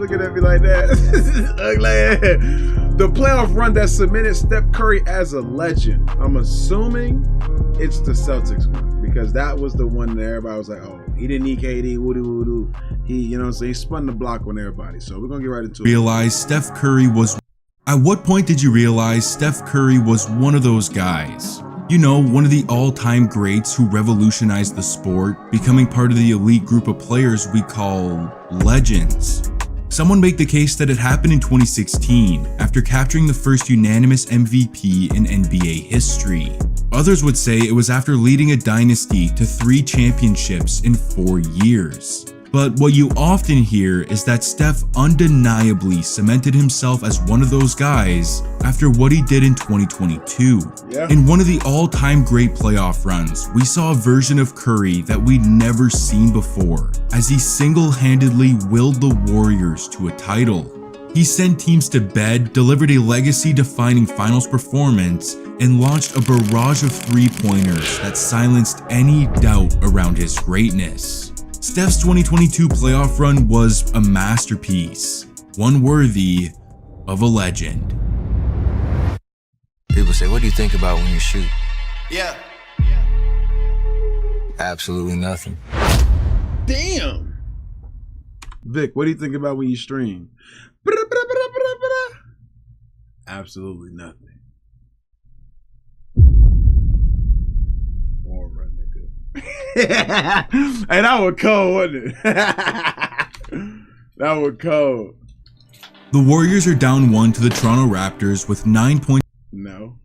looking at me like that. The playoff run that cemented Steph Curry as a legend. I'm assuming it's the Celtics one because that was the one that everybody was like, oh, he didn't need KD, woodoo. He, you know, so he spun the block on everybody. So we're gonna get right into it. Steph Curry was. At what point did you realize Steph Curry was one of those guys? You know, one of the all-time greats who revolutionized the sport, becoming part of the elite group of players we call legends. Someone make the case that it happened in 2016 after capturing the first unanimous MVP in NBA history. Others would say it was after leading a dynasty to 3 championships in 4 years. But what you often hear is that Steph undeniably cemented himself as one of those guys after what he did in 2022. Yeah. In one of the all-time great playoff runs, we saw a version of Curry that we'd never seen before, as he single-handedly willed the Warriors to a title. He sent teams to bed, delivered a legacy-defining finals performance, and launched a barrage of three-pointers that silenced any doubt around his greatness. Steph's 2022 playoff run was a masterpiece, one worthy of a legend. People say, what do you think about when you shoot? Yeah. Absolutely nothing. Damn. Vic, what do you think about when you stream? Absolutely nothing. All right, nigga. Hey, that was cold, wasn't it? That was cold. The Warriors are down 1 to the Toronto Raptors with 9 points. No.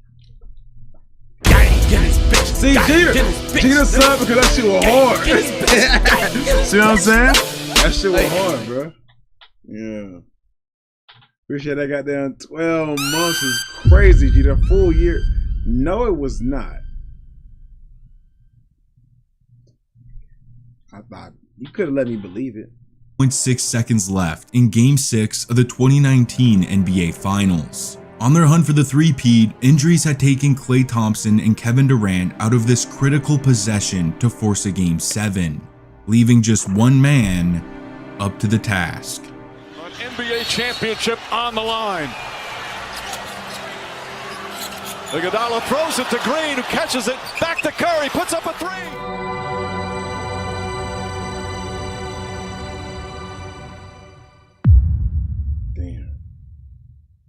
See, Jeter sucked because that shit was hard. See what I'm saying? That shit was hard, bro. Yeah. Appreciate that goddamn 12 months is crazy, Jeter. Full year. No, it was not. I thought you could have let me believe it. 0.6 seconds left in Game 6 of the 2019 NBA Finals. On their hunt for the three-peat, injuries had taken Klay Thompson and Kevin Durant out of this critical possession to force a Game 7, leaving just one man up to the task. An NBA championship on the line. Iguodala throws it to Green, who catches it. Back to Curry, puts up a 3.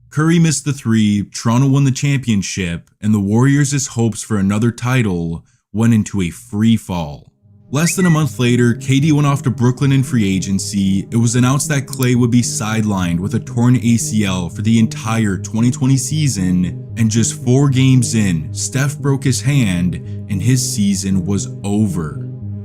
Curry missed the 3, Toronto won the championship, and the Warriors' hopes for another title went into a free fall. Less than a month later, KD went off to Brooklyn in free agency. It was announced that Klay would be sidelined with a torn ACL for the entire 2020 season, and just 4 games in, Steph broke his hand and his season was over.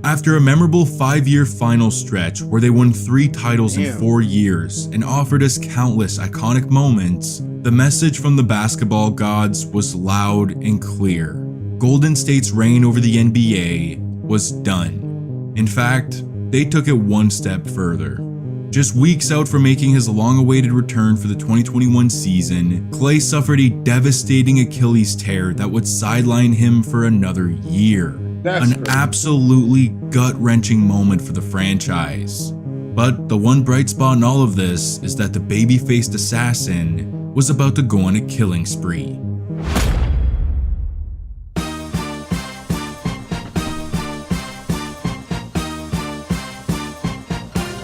After a memorable 5-year final stretch where they won 3 titles in 4 years and offered us countless iconic moments, the message from the basketball gods was loud and clear. Golden State's reign over the NBA was done. In fact, they took it one step further. Just weeks out from making his long-awaited return for the 2021 season, Klay suffered a devastating Achilles tear that would sideline him for another year. An absolutely gut-wrenching moment for the franchise. But the one bright spot in all of this is that the baby-faced assassin was about to go on a killing spree.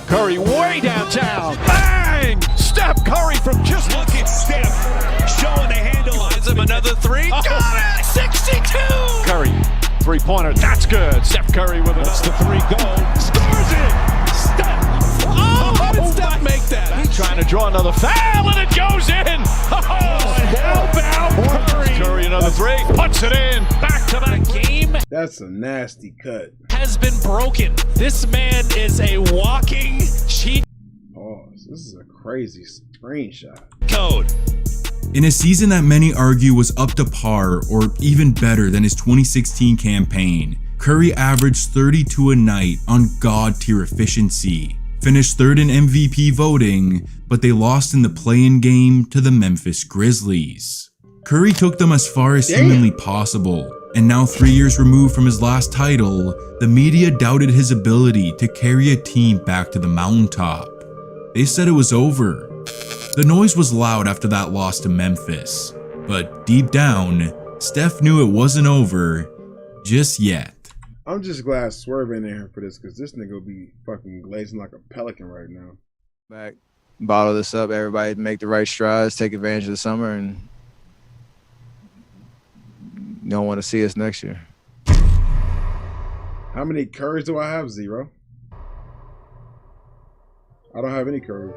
Curry way downtown. Bang! Steph Curry from just look at Steph showing the handle. Lines him another 3. Oh. Got it! 62! Curry, 3-pointer. That's good. Steph Curry with it. That's the 3 goal. Scores it! Steph! Oh, how did Steph make that? He's trying to draw another foul and it goes in! Oh, how about Curry? Curry another 3. Puts it in. Back to back game. That's a nasty cut. Has been broken. This man is a walking cheat. Oh, this is a crazy screenshot. Code. In a season that many argue was up to par or even better than his 2016 campaign, Curry averaged 32 a night on god-tier efficiency, finished 3rd in MVP voting, but they lost in the play-in game to the Memphis Grizzlies. Curry took them as far as humanly possible, and now 3 years removed from his last title, the media doubted his ability to carry a team back to the mountaintop. They said it was over. The noise was loud after that loss to Memphis, but deep down, Steph knew it wasn't over just yet. I'm just glad Swerve ain't in here for this, because this nigga will be fucking glazing like a pelican right now. Back, bottle this up, everybody make the right strides, take advantage of the summer, and you don't want to see us next year. How many curves do I have? 0. I don't have any curves.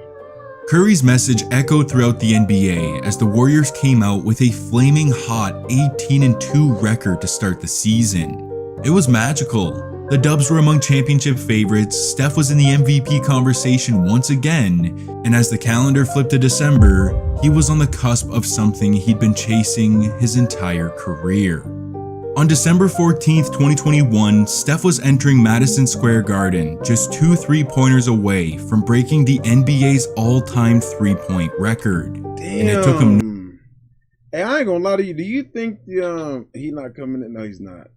Curry's message echoed throughout the NBA as the Warriors came out with a flaming hot 18-2 record to start the season. It was magical. The Dubs were among championship favorites, Steph was in the MVP conversation once again, and as the calendar flipped to December, he was on the cusp of something he'd been chasing his entire career. On December 14th, 2021, Steph was entering Madison Square Garden, just 2 3-pointers away from breaking the NBA's all-time 3-point record. Damn. And it took him. Hey, I ain't gonna lie to you. Do you think he not coming in? No, he's not.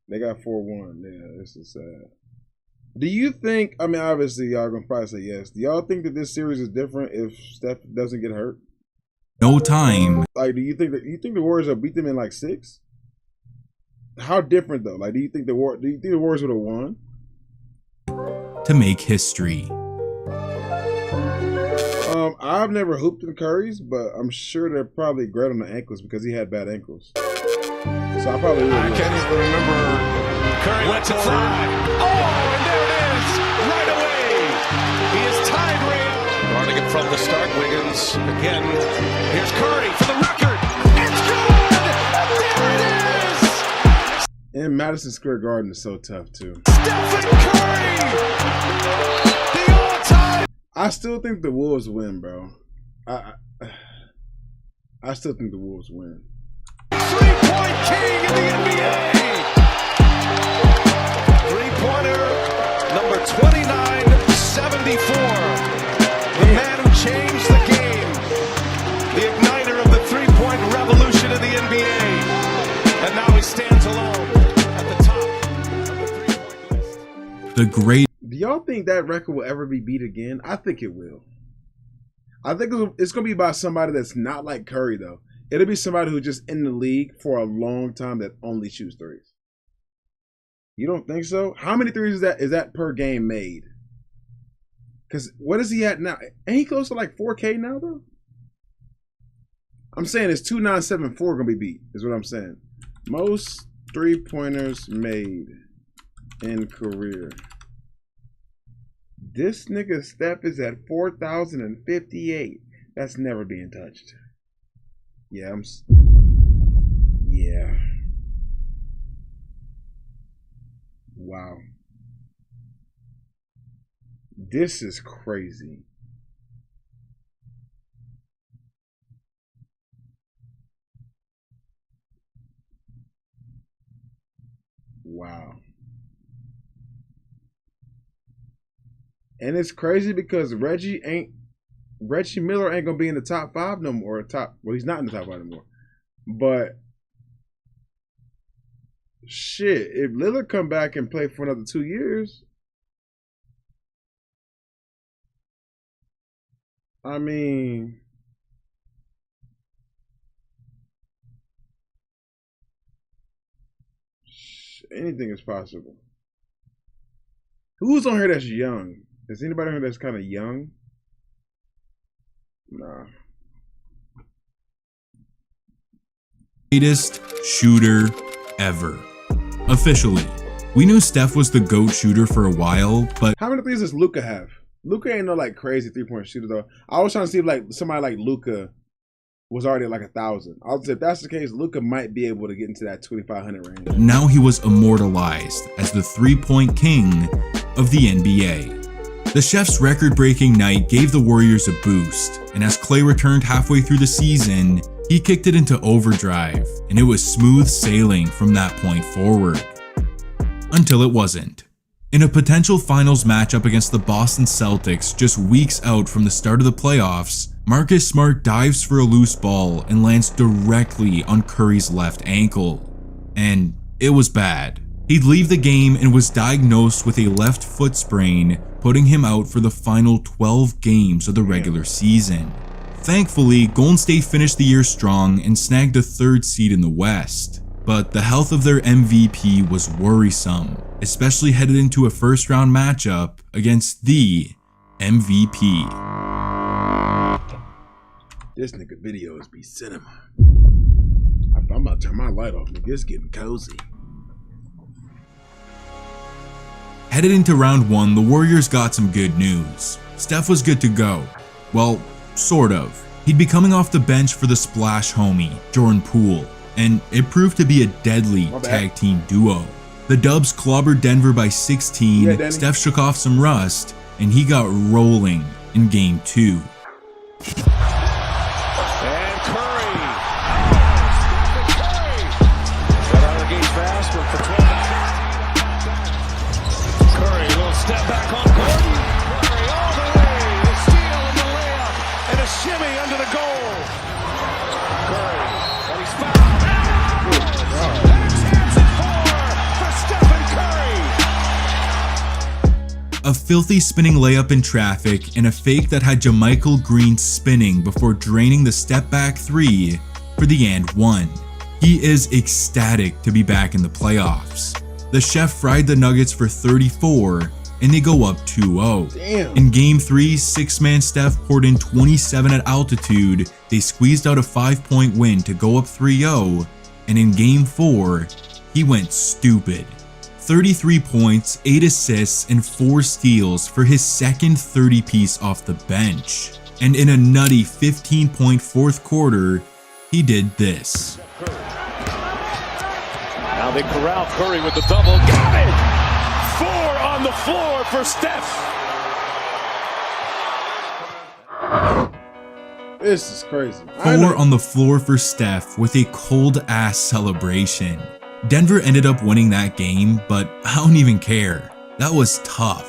They got 4-1. Yeah, this is sad. Do you think, I mean, obviously y'all gonna probably say yes. Do y'all think that this series is different if Steph doesn't get hurt? No time. Like, do you think the Warriors will beat them in like 6? How different though? Like, do you think the Warriors would have won? To make history. I've never hooped in Curry's, but I'm sure they're probably great on the ankles because he had bad ankles. So I probably would. I can't even remember. Curry went to fly. Oh, and there it is, right away. He is tied Ray. Guarding it from the start, Wiggins again. Here's Curry for the record. It's good. There it is. And Madison Square Garden is so tough too. Stephen Curry, the all-time. I still think the Wolves win, bro. I still think the Wolves win. 3-point king in the NBA. 3-pointer, number 2974. The man who changed the game. The igniter of the 3-point revolution in the NBA. And now he stands alone at the top of the 3-point list. The great. Do y'all think that record will ever be beat again? I think it will. I think it's going to be by somebody that's not like Curry, though. It'll be somebody who's just in the league for a long time that only shoots threes. You don't think so? How many threes is that per game made? Because what is he at now? Ain't he close to like 4K now, though? I'm saying it's 2974 going to be beat, is what I'm saying. Most 3-pointers made in career. This nigga Steph is at 4,058. That's never being touched. Yeah, yeah. Wow. This is crazy. Wow. And it's crazy because Reggie Miller ain't gonna be in the top 5 no more. Well, he's not in the top 5 anymore. But shit, if Lillard come back and play for another 2 years, I mean, anything is possible. Who's on here that's young? Is anybody on here that's kind of young? Nah. Greatest shooter ever. Officially. We knew Steph was the GOAT shooter for a while, but how many threes does Luka have? Luka ain't no like crazy 3-point shooter though. I was trying to see if like somebody like Luka was already at like 1,000. I was if that's the case, Luka might be able to get into that 2,500 range. Now he was immortalized as the 3-point king of the NBA. The Chef's record-breaking night gave the Warriors a boost, and as Klay returned halfway through the season, he kicked it into overdrive, and it was smooth sailing from that point forward. Until it wasn't. In a potential finals matchup against the Boston Celtics just weeks out from the start of the playoffs, Marcus Smart dives for a loose ball and lands directly on Curry's left ankle. And it was bad. He'd leave the game and was diagnosed with a left foot sprain, putting him out for the final 12 games of the regular season. Thankfully, Golden State finished the year strong and snagged a 3rd seed in the West, but the health of their MVP was worrisome, especially headed into a first-round matchup against the MVP. This nigga videos be cinema. I'm about to turn my light off, nigga. It's getting cozy. Headed into round 1, the Warriors got some good news. Steph was good to go. Well, sort of. He'd be coming off the bench for the splash homie, Jordan Poole, and it proved to be a deadly tag team duo. The Dubs clobbered Denver by 16, Steph shook off some rust, and he got rolling in game 2. And Curry. Got out of the gate fast for 12. Curry, a little step back on Gordon. Curry all the way. The steal and the layup. And a shimmy under the goal. Curry. And he's fouled. That's hands it for Stephen Curry. A filthy spinning layup in traffic and a fake that had JaMychal Green spinning before draining the step back 3 for the and 1. He is ecstatic to be back in the playoffs. The Chef fried the Nuggets for 34 and they go up 2-0. Damn. In game 3, 6-man Steph poured in 27 at altitude. They squeezed out a 5-point win to go up 3-0, and in game 4, he went stupid. 33 points, 8 assists, and 4 steals for his second 30-piece off the bench. And in a nutty 15-point fourth quarter, he did this. Now they corral Curry with the double. Got it! 4 on the floor for Steph. This is crazy. 4 on the floor for Steph with a cold-ass celebration. Denver ended up winning that game, but I don't even care. That was tough.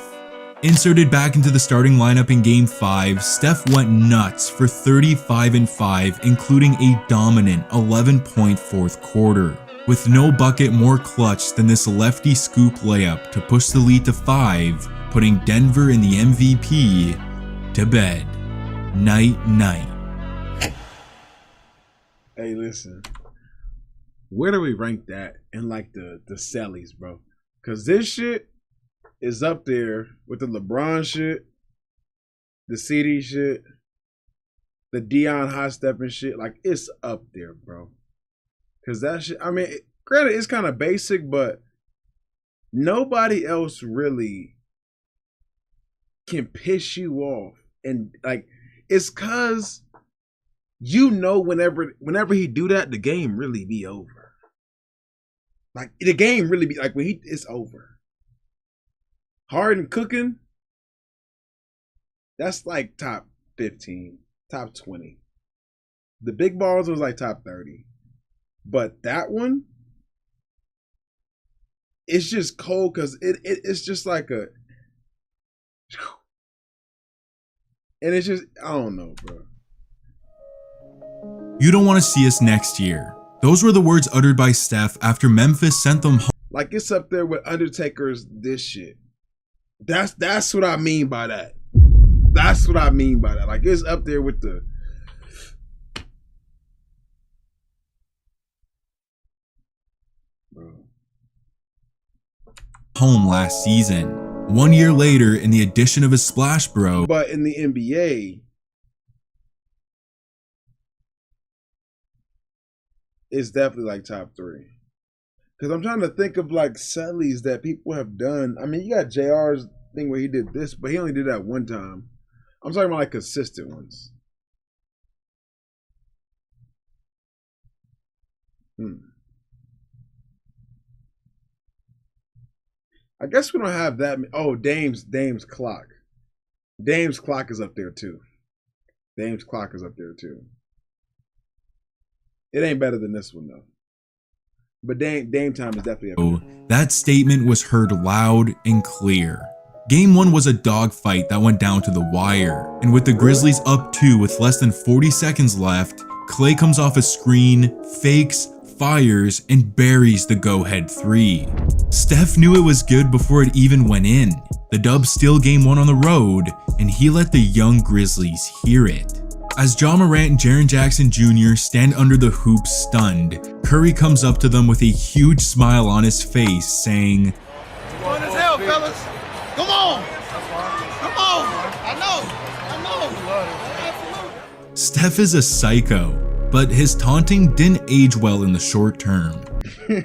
Inserted back into the starting lineup in game 5, Steph went nuts for 35 and 5, including a dominant 11-point fourth quarter. With no bucket more clutch than this lefty scoop layup to push the lead to 5, putting Denver in the MVP to bed. Night, night. Hey, listen. Where do we rank that in like the sellies, bro? Cause this shit is up there with the LeBron shit, the CD shit, the Dion high stepping shit. Like it's up there, bro. Cause that shit. I mean, granted, it's kind of basic, but nobody else really can piss you off, and like it's cause you know whenever he do that, the game really be over. Like the game really be like when it's over. Harden cooking, that's like top 15, top 20. The big balls was like top 30. But that one, it's just cold because it's just like a, and it's just, I don't know, bro. You don't want to see us next year. Those were the words uttered by Steph after Memphis sent them home. Like it's up there with Undertaker's this shit. That's what I mean by that. That's what I mean by that. Like it's up there with the. Home last season. 1 year later, in the addition of his Splash Bro. But in the NBA, it's definitely like top 3. Because I'm trying to think of like sellies that people have done. I mean, you got JR's thing where he did this, but he only did that one time. I'm talking about like consistent ones. I guess we don't have that. Oh, Dame's clock. Dame's clock is up there too. Dame's clock is up there too. It ain't better than this one though. But Dame time is definitely up there. That statement was heard loud and clear. Game 1 was a dogfight that went down to the wire, and with the Grizzlies up 2 with less than 40 seconds left, Klay comes off a screen, fakes, fires and buries the go-ahead 3. Steph knew it was good before it even went in. The Dubs steal game 1 on the road, and he let the young Grizzlies hear it. As Ja Morant and Jaren Jackson Jr. stand under the hoop stunned, Curry comes up to them with a huge smile on his face, saying, "Come on as hell, fellas. Come on. Come on. I know. Steph is a psycho, but his taunting didn't age well in the short term. Hey,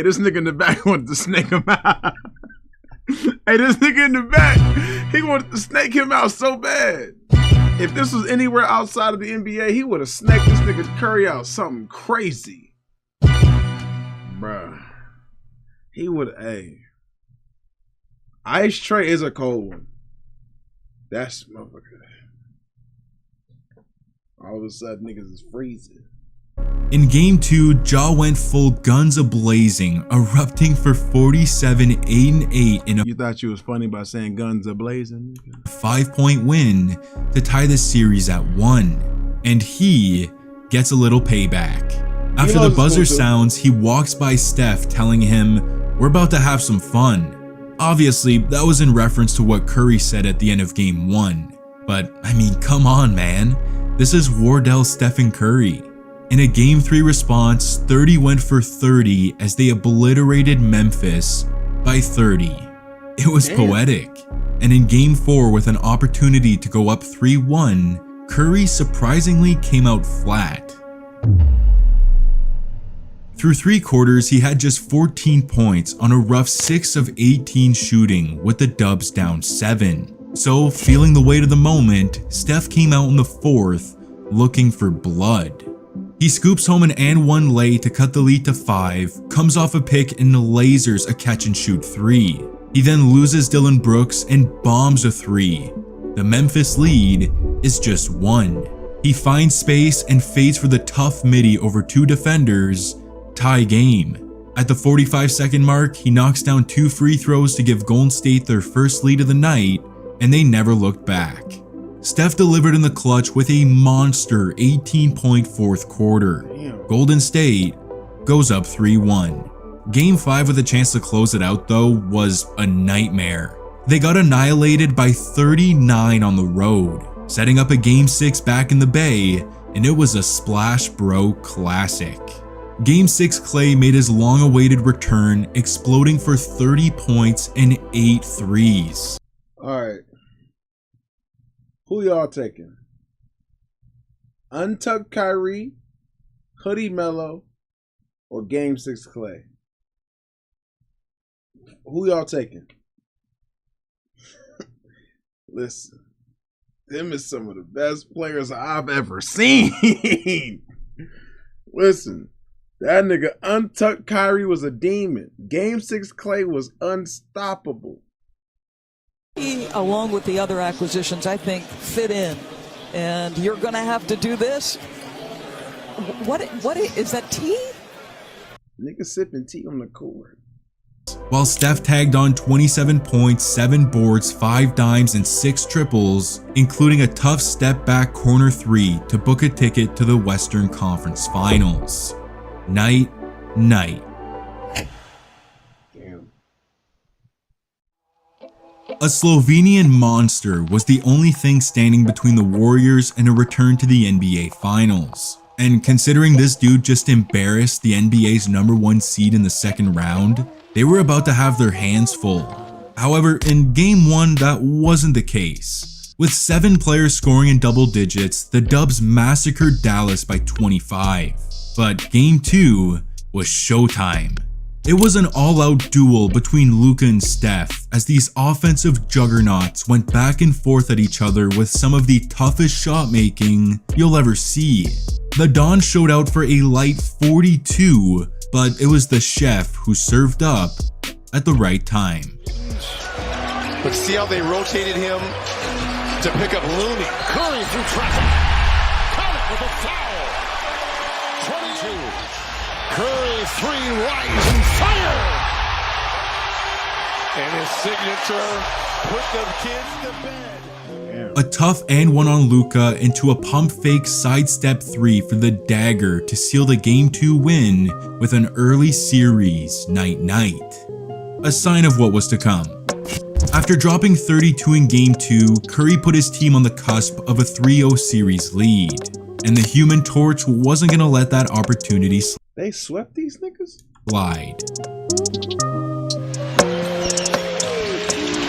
this nigga in the back wanted to snake him out. Hey, this nigga in the back, he wanted to snake him out so bad. If this was anywhere outside of the NBA, he would have snaked this nigga Curry out something crazy. Bruh. He would, hey. Ice Tray is a cold one. That's motherfucker. All of a sudden, niggas is freezing. In game 2, Ja went full guns a-blazing, erupting for 47, 8-8 in a You thought you was funny by saying guns a-blazing? 5-point win to tie the series at 1. And he gets a little payback. After the buzzer sounds, he walks by Steph telling him, "We're about to have some fun." Obviously, that was in reference to what Curry said at the end of game 1. But, I mean, come on, man. This is Wardell, Steph, and Curry. In a game 3 response, 30 went for 30 as they obliterated Memphis by 30. It was poetic. And in game 4, with an opportunity to go up 3-1, Curry surprisingly came out flat. Through 3 quarters, he had just 14 points on a rough 6 of 18 shooting with the Dubs down 7. So, feeling the weight of the moment, Steph came out in the 4th, looking for blood. He scoops home an and-one lay to cut the lead to 5, comes off a pick and lasers a catch-and-shoot 3. He then loses Dillon Brooks and bombs a 3. The Memphis lead is just 1. He finds space and fades for the tough midi over 2 defenders, tie game. At the 45-second mark, he knocks down 2 free throws to give Golden State their first lead of the night, and they never looked back. Steph delivered in the clutch with a monster 18-point fourth quarter. Golden State goes up 3-1. Game 5 with a chance to close it out though was a nightmare. They got annihilated by 39 on the road, setting up a Game 6 back in the Bay, and it was a Splash Bro classic. Game 6 Clay made his long-awaited return, exploding for 30 points and 8 threes. Alright. Who y'all taking? Untucked Kyrie, Hoodie Melo, or Game 6 Clay? Who y'all taking? Listen, them is some of the best players I've ever seen. Listen, that nigga Untucked Kyrie was a demon. Game 6 Clay was unstoppable. He, along with the other acquisitions, I think, fit in. And you're going to have to do this. What is that tea? Nigga sipping tea on the court. While Steph tagged on 27 points, 7 boards, 5 dimes, and 6 triples, including a tough step-back corner 3 to book a ticket to the Western Conference Finals. Night, night. Damn. A Slovenian monster was the only thing standing between the Warriors and a return to the NBA Finals. And considering this dude just embarrassed the NBA's #1 seed in the second round, they were about to have their hands full. However, in Game 1, that wasn't the case. With 7 players scoring in double digits, the Dubs massacred Dallas by 25. But Game 2 was showtime. It was an all-out duel between Luka and Steph as these offensive juggernauts went back and forth at each other with some of the toughest shot making you'll ever see. The Don showed out for a light 42, but it was the chef who served up at the right time. But see how they rotated him to pick up Looney. Curry through traffic. Count it with a foul. 22. Curry, 3, rising fire. And his signature put the kids to bed. Damn. A tough and one on Luka into a pump fake sidestep 3 for the dagger to seal the Game 2 win with an early series night-night. A sign of what was to come. After dropping 32 in Game 2, Curry put his team on the cusp of a 3-0 series lead, and the Human Torch wasn't going to let that opportunity They swept these niggas? slide.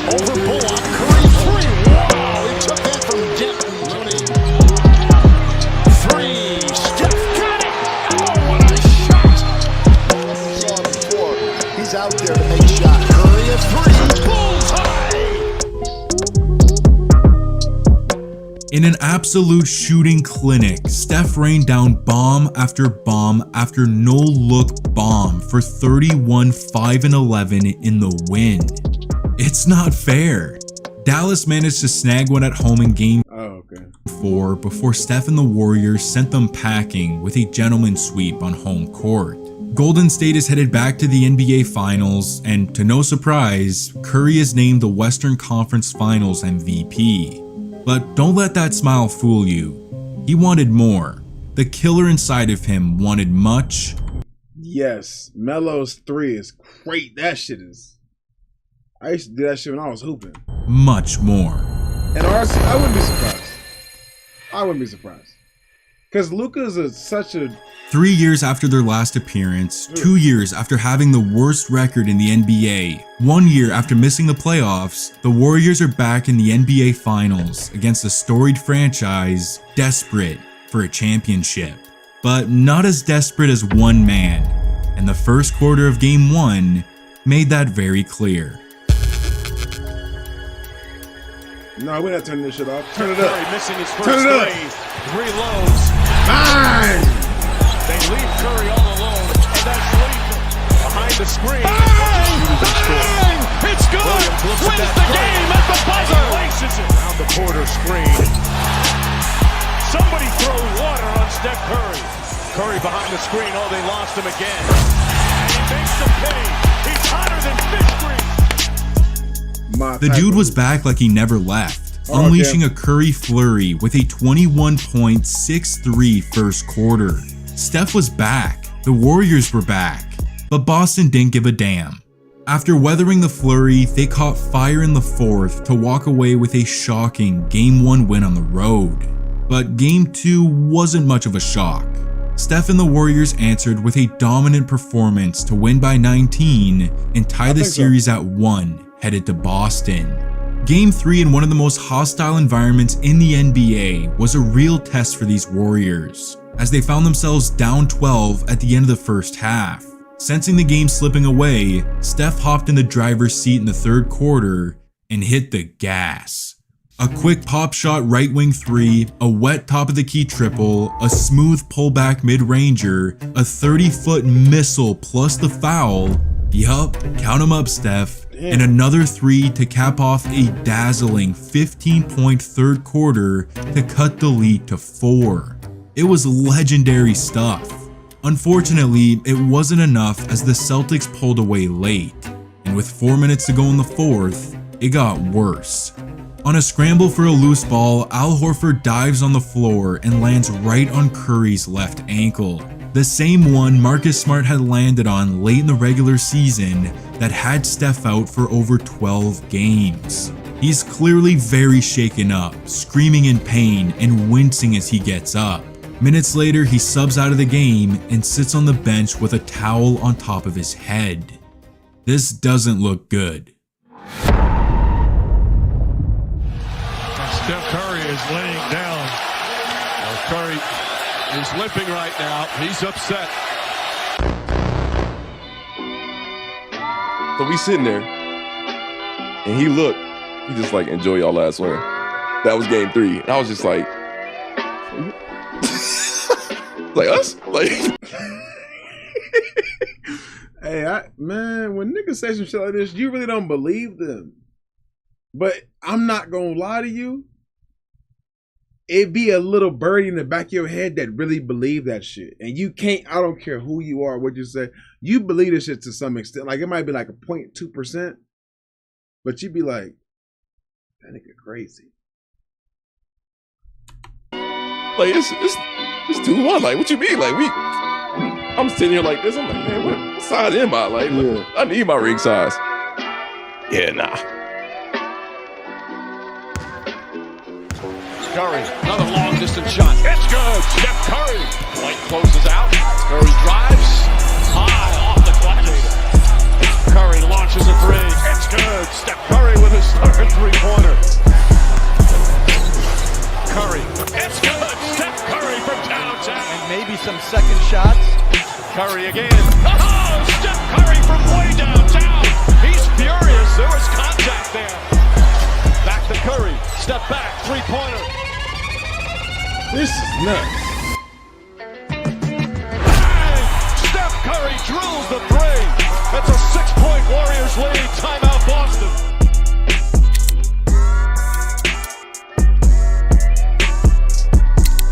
Over Bullock, Curry three. Wow, he took that from Denton. Looney. Three. Steph got it. Oh, what a shot. Saw it before. He's out there to make shot. Curry a three. Bullseye. In an absolute shooting clinic, Steph rained down bomb after no-look bomb for 31, 5, and 11 in the win. It's not fair. Dallas managed to snag one at home in Game 4 before Steph and the Warriors sent them packing with a gentleman's sweep on home court. Golden State is headed back to the NBA Finals, and to no surprise, Curry is named the Western Conference Finals MVP. But don't let that smile fool you. He wanted more. The killer inside of him wanted much. Yes, Melo's 3 is great. That shit is. I used to do that shit when I was hooping. Much more. And RC, I wouldn't be surprised. I wouldn't be surprised. Because Luka is such a... 3 years after their last appearance, 2 years after having the worst record in the NBA, 1 year after missing the playoffs, the Warriors are back in the NBA Finals against a storied franchise desperate for a championship. But not as desperate as one man, and the first quarter of Game 1 made that very clear. No, we're not turning this shit off. Turn it up. Curry missing his first Turn it up. three. Reloads. Fine. They leave Curry all alone, and that's lethal. Behind the screen. Bang! Bang! It's good! Wins the game at the buzzer! Laces it around the Porter screen. Somebody throw water on Steph Curry. Curry behind the screen. Oh, they lost him again. And he makes them pay. He's hotter than fish grease. The dude was back like he never left, unleashing a Curry flurry with a 21-point 6-3 first quarter. Steph was back, the Warriors were back, but Boston didn't give a damn. After weathering the flurry, they caught fire in the fourth to walk away with a shocking Game 1 win on the road. But Game 2 wasn't much of a shock. Steph and the Warriors answered with a dominant performance to win by 19 and tie the series at 1, headed to Boston. Game 3 in one of the most hostile environments in the NBA was a real test for these Warriors, as they found themselves down 12 at the end of the first half. Sensing the game slipping away, Steph hopped in the driver's seat in the third quarter and hit the gas. A quick pop shot right wing 3, a wet top of the key triple, a smooth pullback mid-ranger, a 30-foot missile plus the foul. Yup, count 'em up, Steph. And another 3 to cap off a dazzling 15-point third quarter to cut the lead to 4. It was legendary stuff. Unfortunately, it wasn't enough as the Celtics pulled away late, and with 4 minutes to go in the fourth, it got worse. On a scramble for a loose ball, Al Horford dives on the floor and lands right on Curry's left ankle. The same one Marcus Smart had landed on late in the regular season that had Steph out for over 12 games. He's clearly very shaken up, screaming in pain and wincing as he gets up. Minutes later, he subs out of the game and sits on the bench with a towel on top of his head. This doesn't look good. Steph Curry is laying down. Curry is limping right now. He's upset. So we sitting there, and he looked. He just like, enjoy y'all last one. That was Game 3. And I was just like, like us? Like, hey, man, when niggas say some shit like this, you really don't believe them. But I'm not gonna lie to you. It'd be a little birdie in the back of your head that really believe that shit. And you can't, I don't care who you are, what you say, you believe this shit to some extent. Like, it might be like a 0.2%, but you'd be like, that nigga crazy. Like it's 2-1. Like what you mean? Like I'm sitting here like this. I'm like, man, what size am I? Like look, I need my ring size. Yeah, nah. Curry, another long distance shot. It's good. Steph Curry. White closes out. Curry drives. High off the gladiator. Curry launches a three. It's good. Steph Curry with his third three-pointer. Curry. It's good. Steph Curry from downtown. And maybe some second shots. Curry again. Oh, Steph Curry from way downtown. He's furious. There was contact there. Back to Curry. Step back. Three-pointer. This is nuts. Bang! Steph Curry drills the three. That's a 6-point Warriors lead. Timeout Boston.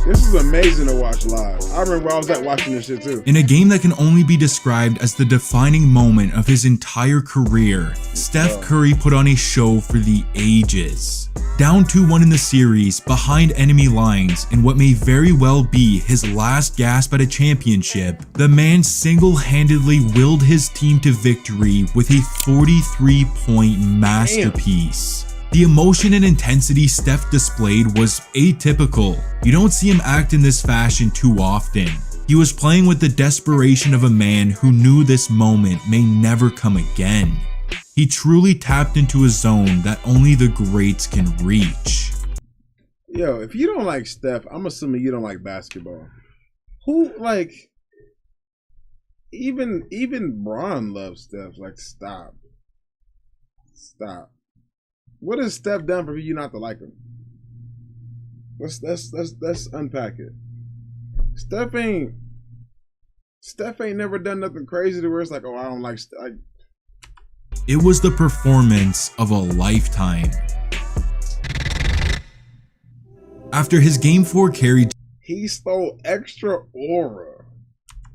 This is amazing to watch live. I remember I was at watching this shit too. In a game that can only be described as the defining moment of his entire career, Steph Curry put on a show for the ages. Down 2-1 in the series, behind enemy lines, in what may very well be his last gasp at a championship, the man single-handedly willed his team to victory with a 43-point masterpiece. The emotion and intensity Steph displayed was atypical. You don't see him act in this fashion too often. He was playing with the desperation of a man who knew this moment may never come again. He truly tapped into a zone that only the greats can reach. Yo, if you don't like Steph, I'm assuming you don't like basketball. Who, like, even Bron loves Steph. Like, stop. Stop. What has Steph done for you not to like him? Let's unpack it. Steph ain't never done nothing crazy to where it's like, oh, I don't like Steph. It was the performance of a lifetime. After his Game 4 carry He stole extra aura.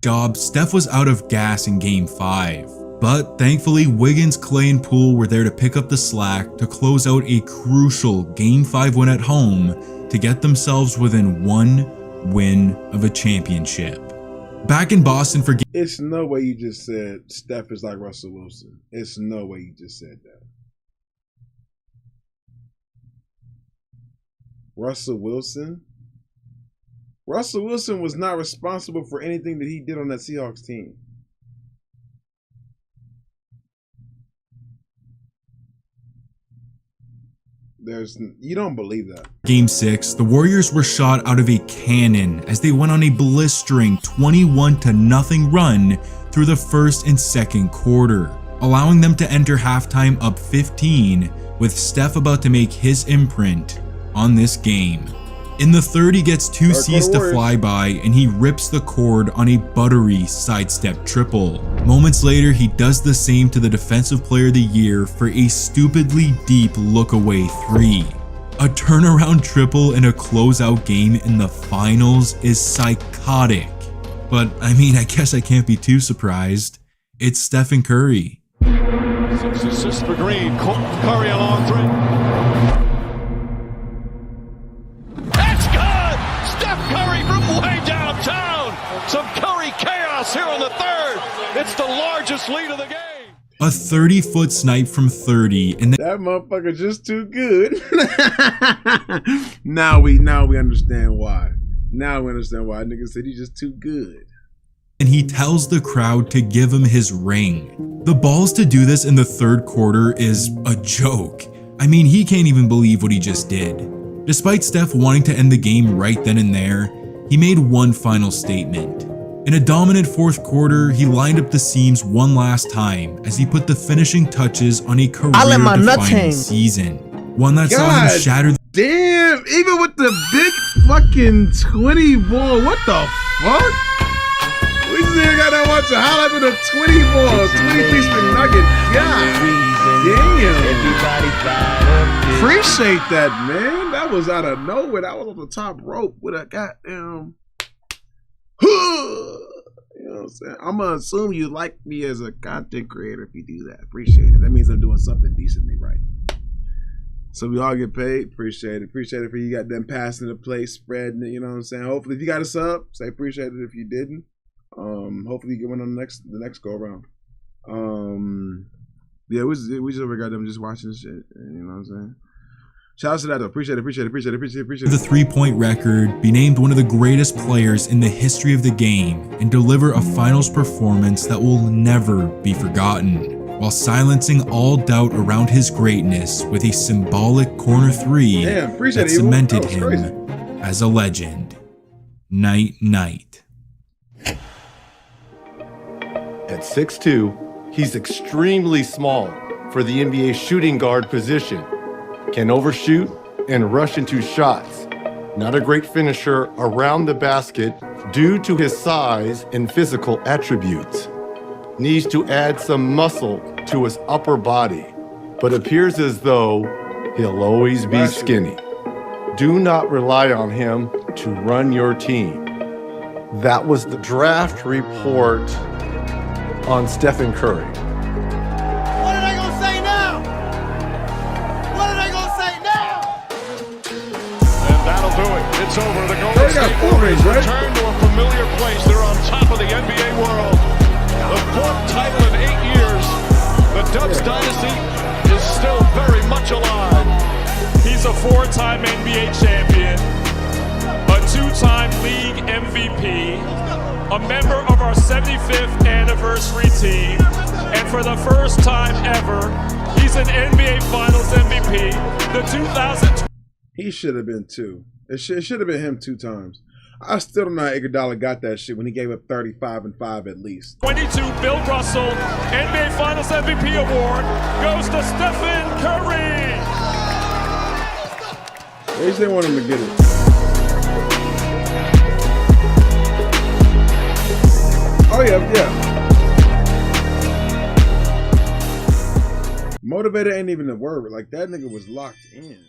job, Steph was out of gas in Game 5. But thankfully, Wiggins, Clay, and Poole were there to pick up the slack to close out a crucial Game 5 win at home to get themselves within one win of a championship. Back in Boston for It's no way you just said Steph is like Russell Wilson. It's no way you just said that. Russell Wilson? Russell Wilson was not responsible for anything that he did on that Seahawks team. You don't believe that. Game 6, the Warriors were shot out of a cannon as they went on a blistering 21-0 run through the first and second quarter, allowing them to enter halftime up 15, with Steph about to make his imprint on this game. In the third, he gets 2 C's to fly by and he rips the cord on a buttery sidestep triple. Moments later, he does the same to the Defensive Player of the Year for a stupidly deep look-away 3. A turnaround triple in a closeout game in the finals is psychotic. But I mean, I guess I can't be too surprised. It's Stephen Curry. 6 assists for Green. Curry a long three. Curry from way downtown. Some Curry chaos here in the third. It's the largest lead of the game. A 30-foot snipe from 30, and that motherfucker just too good. Now we understand why. Now we understand why. Nigga said he's just too good. And he tells the crowd to give him his ring. The balls to do this in the third quarter is a joke. I mean, he can't even believe what he just did. Despite Steph wanting to end the game right then and there, he made one final statement. In a dominant fourth quarter, he lined up the seams one last time as he put the finishing touches on a career-defining season. One that saw him shatter. Damn, even with the big fucking 20 ball, what the fuck? We still got that watch a highlight with a 20 ball, 20-piece McNugget. God damn. Appreciate that, man. That was out of nowhere. That was on the top rope with a goddamn. You know what I'm saying? I'm gonna assume you like me as a content creator if you do that. Appreciate it. That means I'm doing something decently right. So we all get paid. Appreciate it. Appreciate it for you got them passing the plate, spreading it. You know what I'm saying? Hopefully, if you got a sub, say appreciate it. If you didn't, hopefully you get one on the next go around. Yeah, we just over got them just watching shit. You know what I'm saying? Shout out to that though. Appreciate it. The 3-point record, be named one of the greatest players in the history of the game, and deliver a finals performance that will never be forgotten, while silencing all doubt around his greatness with a symbolic corner 3 that cemented him as a legend. Night, night. At 6'2", he's extremely small for the NBA shooting guard position. Can overshoot and rush into shots. Not a great finisher around the basket due to his size and physical attributes. Needs to add some muscle to his upper body, but appears as though he'll always be skinny. Do not rely on him to run your team. That was the draft report on Stephen Curry. What are they gonna say now? What are they gonna say now? And that'll do it. It's over. The Golden State Warriors return to a familiar place. They're on top of the NBA world. The 4th title in 8 years. The Dubs dynasty is still very much alive. He's a 4-time NBA champion, a 2-time league MVP, a member of our 75th anniversary team, and for the first time ever, he's an NBA Finals MVP. The 2000. He should have been 2. It should have been him 2 times. I still don't know how Iguodala got that shit when he gave up 35 and 5 at least. 22 Bill Russell NBA Finals MVP award goes to Stephen Curry. They just didn't want him to get it. Oh yeah. Motivated ain't even a word. Like that nigga was locked in.